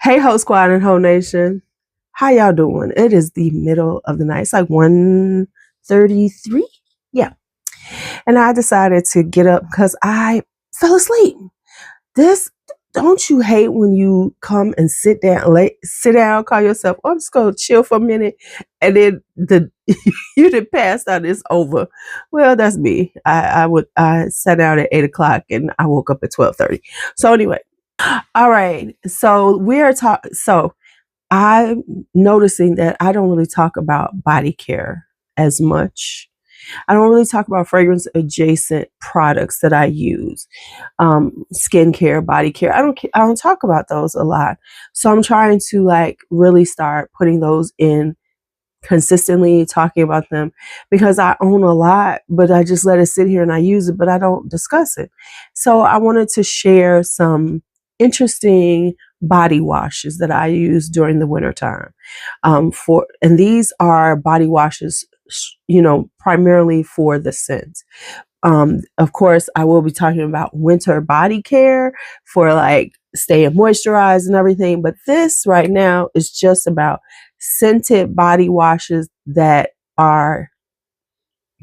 Hey, Ho Squad and Ho Nation. How y'all doing? It is the middle of the night. It's like 1:33. Yeah. And I decided to get up because I fell asleep. Don't you hate when you come and sit down, call yourself, oh, I'm just gonna chill for a minute, and then you did pass out, it's over. Well, that's me. I sat down at 8 o'clock and I woke up at 12:30. So anyway. All right. So I'm noticing that I don't really talk about body care as much. I don't really talk about fragrance adjacent products that I use, skincare, body care. I don't talk about those a lot. So I'm trying to really start putting those in consistently, talking about them, because I own a lot, but I just let it sit here and I use it, but I don't discuss it. So I wanted to share some interesting body washes that I use during the wintertime. And these are body washes, primarily for the scent. Of course, I will be talking about winter body care for staying moisturized and everything. But this right now is just about scented body washes that are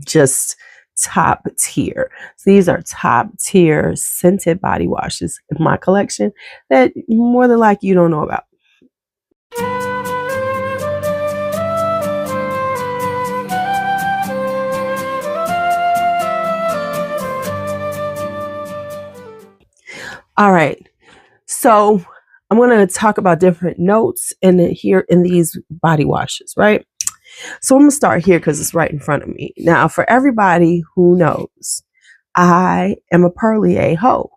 just top tier. So these are top tier scented body washes in my collection that more than likely you don't know about. All right. So I'm going to talk about different notes here in these body washes, right? So I'm going to start here because it's right in front of me. Now, for everybody who knows, I am a Perlier hoe.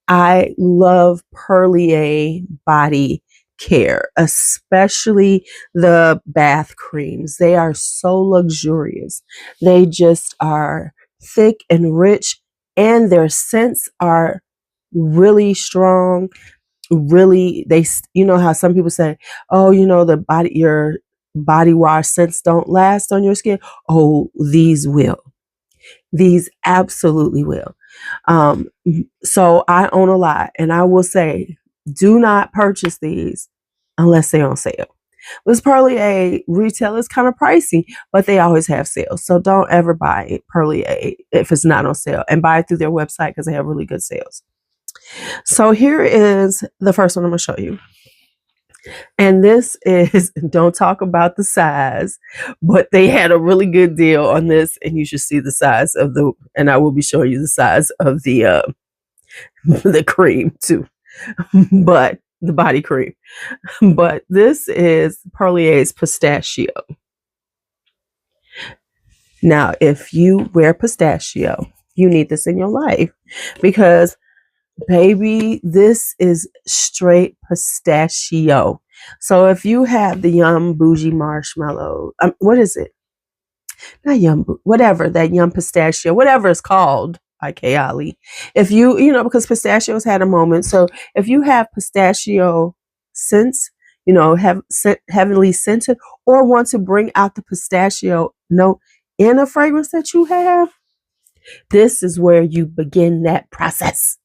I love Perlier body care, especially the bath creams. They are so luxurious. They just are thick and rich, and their scents are really strong. Really, you know how some people say, oh, your body wash scents don't last on your skin. Oh, these will. These absolutely will. So I own a lot, and I will say, do not purchase these unless they're on sale. This Perlier retail is kind of pricey, but they always have sales. So don't ever buy Perlier if it's not on sale, and buy it through their website because they have really good sales. So here is the first one I'm going to show you. And this is, don't talk about the size, but they had a really good deal on this, and you should see the size of and I will be showing you the size of the cream too, but the body cream. But this is Perlier's Pistachio. Now, if you wear pistachio, you need this in your life because, baby, this is straight pistachio. So if you have the Yum Bougie Marshmallow, what is it? Not Yum, whatever, that Yum Pistachio, whatever it's called, Ikiryo. If because pistachios had a moment. So if you have pistachio scents, heavenly scented, or want to bring out the pistachio note in a fragrance that you have, this is where you begin that process.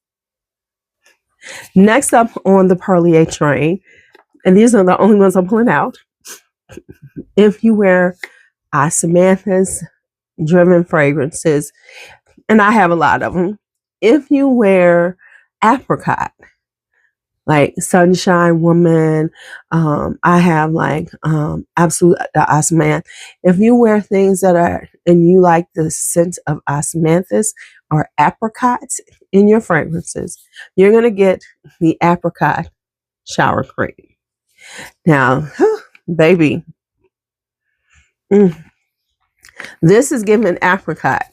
Next up on the Perlier train, and these are the only ones I'm pulling out. If you wear Samantha's driven fragrances, and I have a lot of them. If you wear apricot, like Sunshine Woman, I have Absolute Osmanth. If you wear things that are, and you like the scent of osmanthus or apricots in your fragrances, you're going to get the apricot shower cream. Now, baby, this is giving apricot.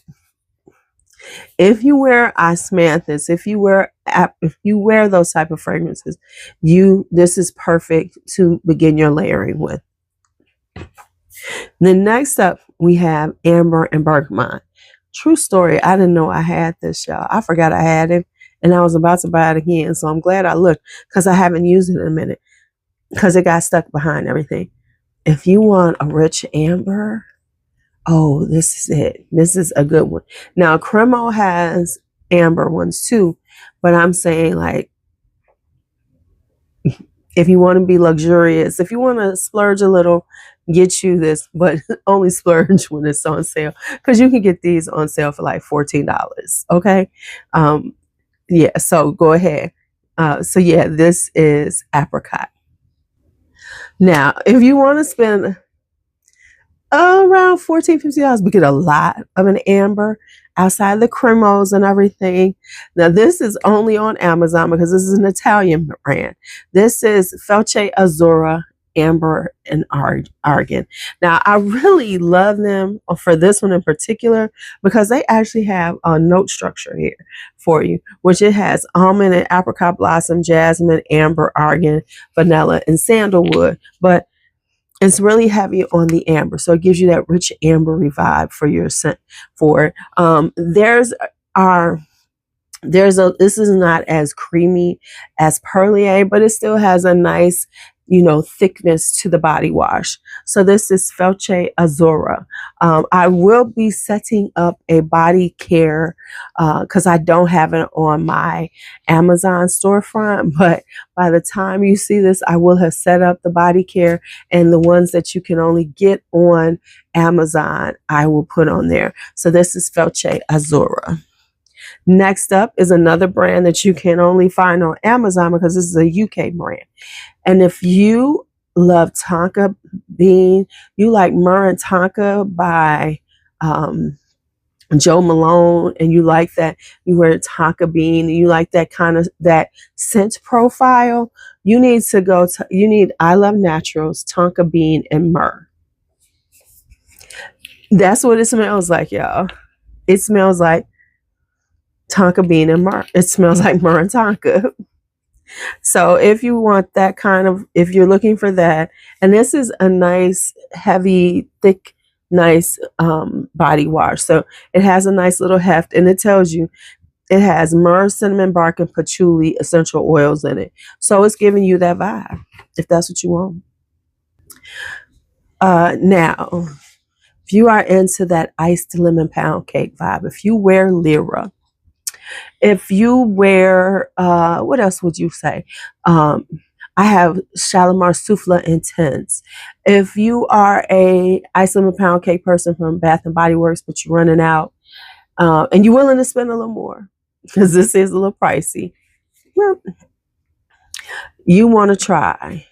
If you wear osmanthus, if you wear those type of fragrances, this is perfect to begin your layering with. Then next up, we have amber and bergamot. True story, I didn't know I had this, y'all. I forgot I had it, and I was about to buy it again. So I'm glad I looked because I haven't used it in a minute because it got stuck behind everything. If you want a rich amber, oh, this is it. This is a good one. Now, Cremo has amber ones too, but I'm saying If you want to be luxurious, if you want to splurge a little, get you this, but only splurge when it's on sale, because you can get these on sale for like $14. Okay. Yeah. So go ahead. So yeah, this is apricot. Now, if you want to spend around $14-$15, we get a lot of an amber outside the cremos and everything. Now, this is only on Amazon because this is an Italian brand. This is Felce Azzurra Amber and Argan. Now, I really love them for this one in particular because they actually have a note structure here for you, which it has almond and apricot blossom, jasmine, amber, argan, vanilla, and sandalwood. But it's really heavy on the amber, so it gives you that rich ambery vibe for your scent for it. This is not as creamy as Perlier, but it still has a nice, thickness to the body wash. So this is Felce Azzurra. I will be setting up a body care because I don't have it on my Amazon storefront, but by the time you see this, I will have set up the body care, and the ones that you can only get on Amazon, I will put on there. So this is Felce Azzurra. Next up is another brand that you can only find on Amazon because this is a UK brand. And if you love tonka bean, you like Myrrh and Tonka by Joe Malone, and you like that, you wear tonka bean, and you like that kind of that scent profile, you need to go to, I Love Naturals, tonka bean, and myrrh. That's what it smells like, y'all. It smells like tonka bean and myrrh. It smells like myrrh and tonka. So if you want that kind of, if you're looking for that, and this is a nice, heavy, thick, nice body wash. So it has a nice little heft, and it tells you it has myrrh, cinnamon bark, and patchouli essential oils in it. So it's giving you that vibe, if that's what you want. Now, if you are into that iced lemon pound cake vibe, if you wear Lyra, if you wear, what else would you say? I have Shalimar Souffle Intense. If you are a ice lemon pound cake person from Bath and Body Works, but you're running out, and you're willing to spend a little more, because this is a little pricey, well, you want to try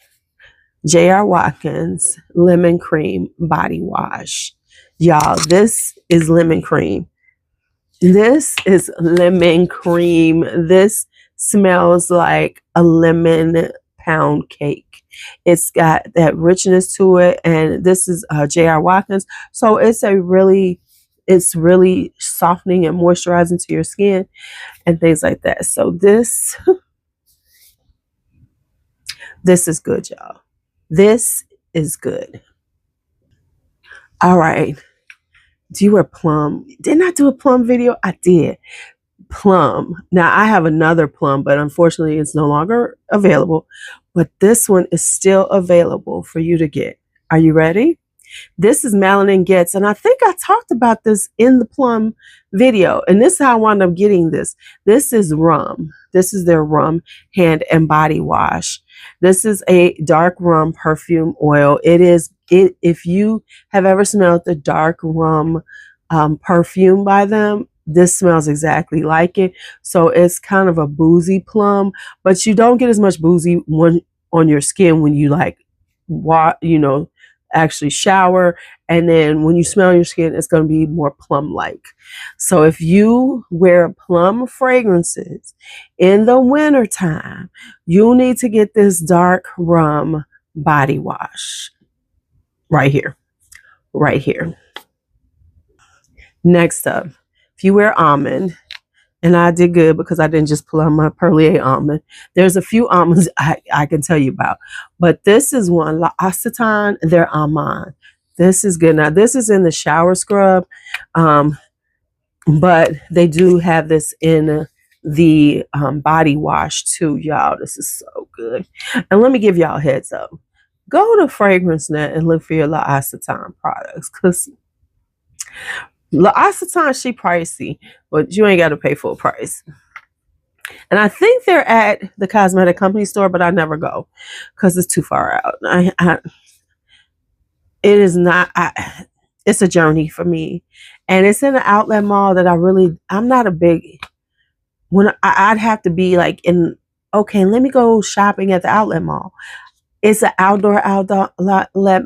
J.R. Watkins Lemon Cream Body Wash. Y'all, this is lemon cream. This is lemon cream. This smells like a lemon pound cake. It's got that richness to it, and this is J.R. Watkins. So it's really softening and moisturizing to your skin and things like that. So this is good, y'all. This is good. All right. Do you wear plum? Didn't I do a plum video? I did. Plum. Now I have another plum, but unfortunately it's no longer available. But this one is still available for you to get. Are you ready? This is Melanin Gets, and I think I talked about this in the plum video, and this is how I wound up getting this. This is rum. This is their rum hand and body wash. This is a dark rum perfume oil. If you have ever smelled the dark rum perfume by them, this smells exactly like it. So it's kind of a boozy plum, but you don't get as much boozy on your skin when you actually shower, and then when you smell your skin, it's going to be more plum-like. So if you wear plum fragrances in the wintertime, you need to get this dark rum body wash right here. Next up, if you wear almond, and I did good because I didn't just pull out my Perlier almond. There's a few almonds I can tell you about. But this is one, L'Occitane, their almond. This is good. Now, this is in the shower scrub. But they do have this in the body wash too, y'all. This is so good. And let me give y'all a heads up. Go to FragranceNet and look for your L'Occitane products, because L'Occitane, she pricey, but you ain't got to pay full price. And I think they're at the cosmetic company store, but I never go because it's too far out. It is not, it's a journey for me. And it's in an outlet mall that I'm not a big, I'd have to be like okay, let me go shopping at the outlet mall. It's an outdoor outlet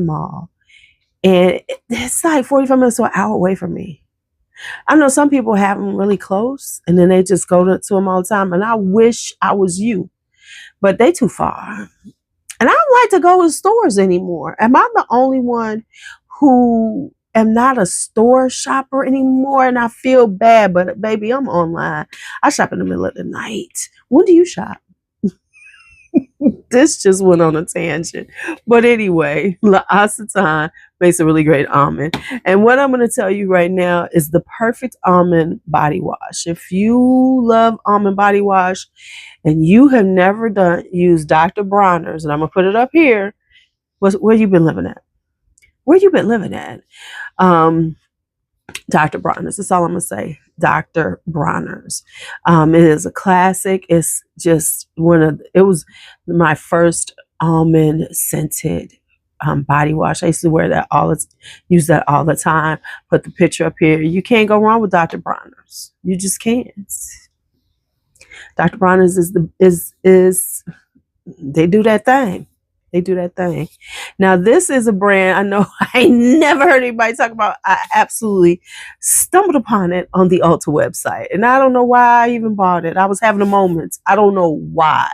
mall. And it's like 45 minutes to an hour away from me. I know some people have them really close and then they just go to them all the time. And I wish I was you, but they too far. And I don't like to go to stores anymore. Am I the only one who am not a store shopper anymore? And I feel bad, but baby, I'm online. I shop in the middle of the night. When do you shop? This just went on a tangent. But anyway, L'Occitane makes a really great almond. And what I'm going to tell you right now is the perfect almond body wash. If you love almond body wash and you have never used Dr. Bronner's, and I'm going to put it up here, where you been living at? Where you been living at? Dr. Bronner's. That's all I'm going to say. Dr. Bronner's. It is a classic. It's just it was my first almond scented body wash. I used to wear that use that all the time. Put the picture up here. You can't go wrong with Dr. Bronner's. You just can't. Dr. Bronner's they do that thing. They do that thing. Now, this is a brand I know I never heard anybody talk about. I absolutely stumbled upon it on the Ulta website. And I don't know why I even bought it. I was having a moment. I don't know why.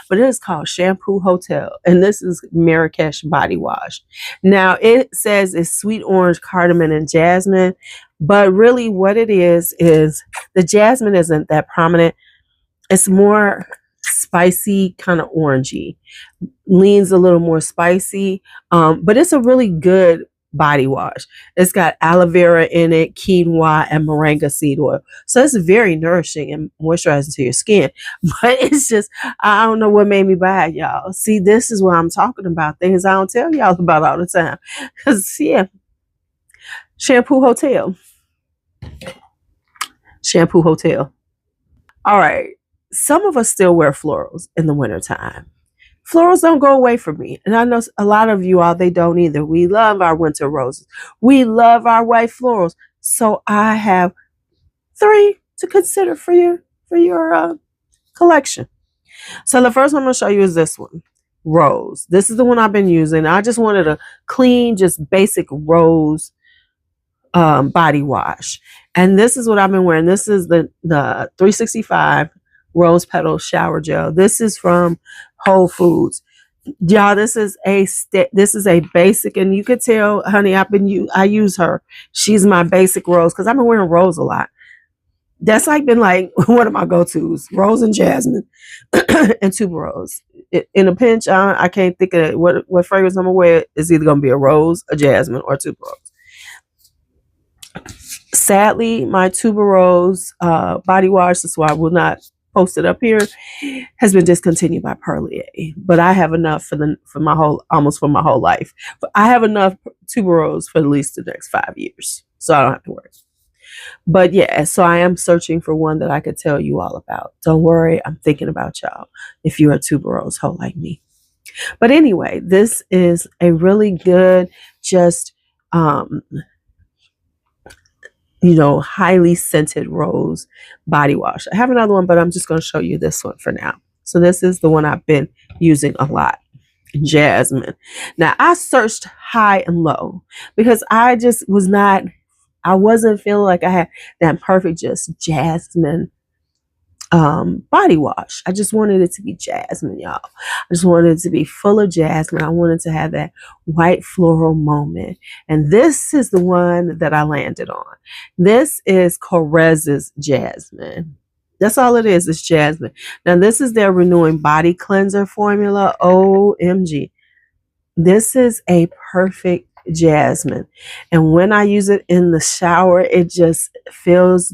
But it is called Shampoo Hotel. And this is Marrakesh body wash. Now, it says it's sweet orange, cardamom, and jasmine. But really what it is the jasmine isn't that prominent. It's more spicy, kind of orangey, leans a little more spicy, but it's a really good body wash. It's got aloe vera in it, quinoa, and moringa seed oil, so it's very nourishing and moisturizing to your skin. But it's just, I don't know what made me buy it, y'all. See, this is what I'm talking about, things I don't tell y'all about all the time. Because yeah, Shampoo Hotel. All right, some of us still wear florals in the wintertime. Florals don't go away from me. And I know a lot of you all, they don't either. We love our winter roses. We love our white florals. So I have 3 to consider for your collection. So the first one I'm going to show you is this one, Rose. This is the one I've been using. I just wanted a clean, just basic rose body wash. And this is what I've been wearing. This is the 365 Rose Petal Shower Gel. This is from Whole Foods. Y'all, this is a basic, and you could tell, honey, I use her. She's my basic rose because I've been wearing rose a lot. That's been one of my go-tos, rose and jasmine and tuberose. In a pinch, I can't think of what fragrance I'm gonna wear. Is either gonna be a rose, a jasmine, or tuberose. Sadly, my tuberose body wash, that's why I will not post it up here, has been discontinued by Perlier. But I have enough for my whole life. But I have enough tuberose for at least the next 5 years, so I don't have to worry. But yeah, so I am searching for one that I could tell you all about. Don't worry, I'm thinking about y'all if you're a tuberose hoe like me. But anyway, this is a really good, just highly scented rose body wash. I have another one, but I'm just going to show you this one for now. So this is the one I've been using a lot, Jasmine. Now, I searched high and low because I wasn't feeling like I had that perfect just jasmine body wash. I just wanted it to be jasmine, y'all. I just wanted it to be full of jasmine. I wanted to have that white floral moment. And this is the one that I landed on. This is Korez's Jasmine. That's all it is jasmine. Now, this is their renewing body cleanser formula. OMG. This is a perfect jasmine. And when I use it in the shower, it just fills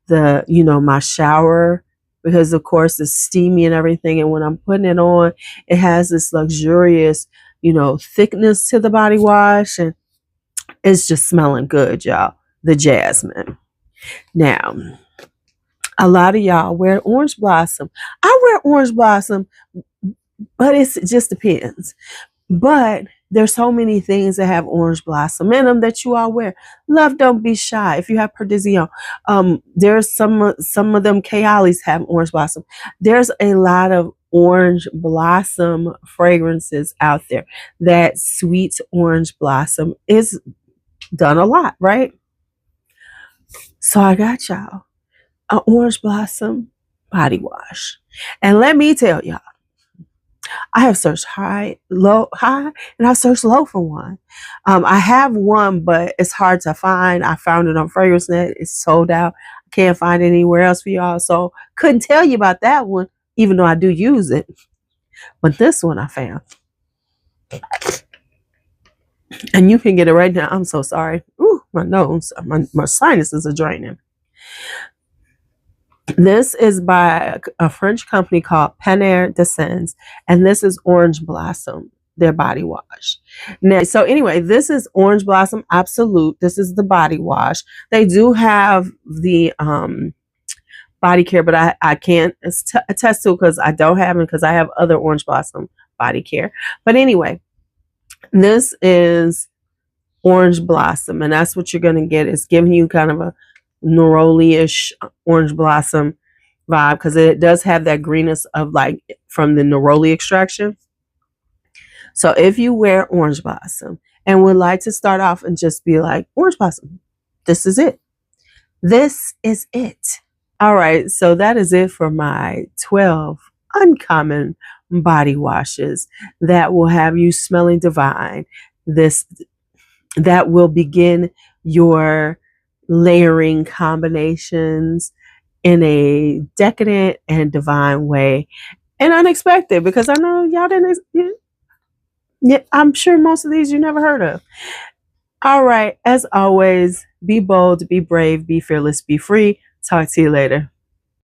my shower, because of course it's steamy and everything. And when I'm putting it on, it has this luxurious, thickness to the body wash, and it's just smelling good, y'all. The jasmine. Now, A lot of y'all wear orange blossom. I wear orange blossom, but it just depends. But there's so many things that have orange blossom in them that you all wear. Love, don't be shy. If you have Perdition, there's some of them Kayali's have orange blossom. There's a lot of orange blossom fragrances out there. That sweet orange blossom is done a lot, right? So I got y'all an orange blossom body wash. And let me tell y'all, I have searched high, and I've searched low for one. I have one, but it's hard to find. I found it on FragranceNet. It's sold out. I can't find it anywhere else for y'all. So couldn't tell you about that one, even though I do use it. But this one I found. And you can get it right now. I'm so sorry. Ooh, my nose, my sinuses are draining. This is by a French company called Perfumers de Scents, and this is Orange Blossom, their body wash. Now, so anyway, this is Orange Blossom Absolute. This is the body wash. They do have the body care, but I can't attest to it because I don't have it, because I have other Orange Blossom body care. But anyway, this is Orange Blossom, and that's what you're going to get. It's giving you kind of a neroli-ish orange blossom vibe, because it does have that greenness of like from the neroli extraction. So if you wear orange blossom and would like to start off and just be like, orange blossom, this is it. This is it. All right, so that is it for my 12 uncommon body washes that will have you smelling divine. That will begin your layering combinations in a decadent and divine way, and unexpected, because I know y'all didn't. Yeah, I'm sure most of these you never heard of. All right, as always, be bold, be brave, be fearless, be free. Talk to you later.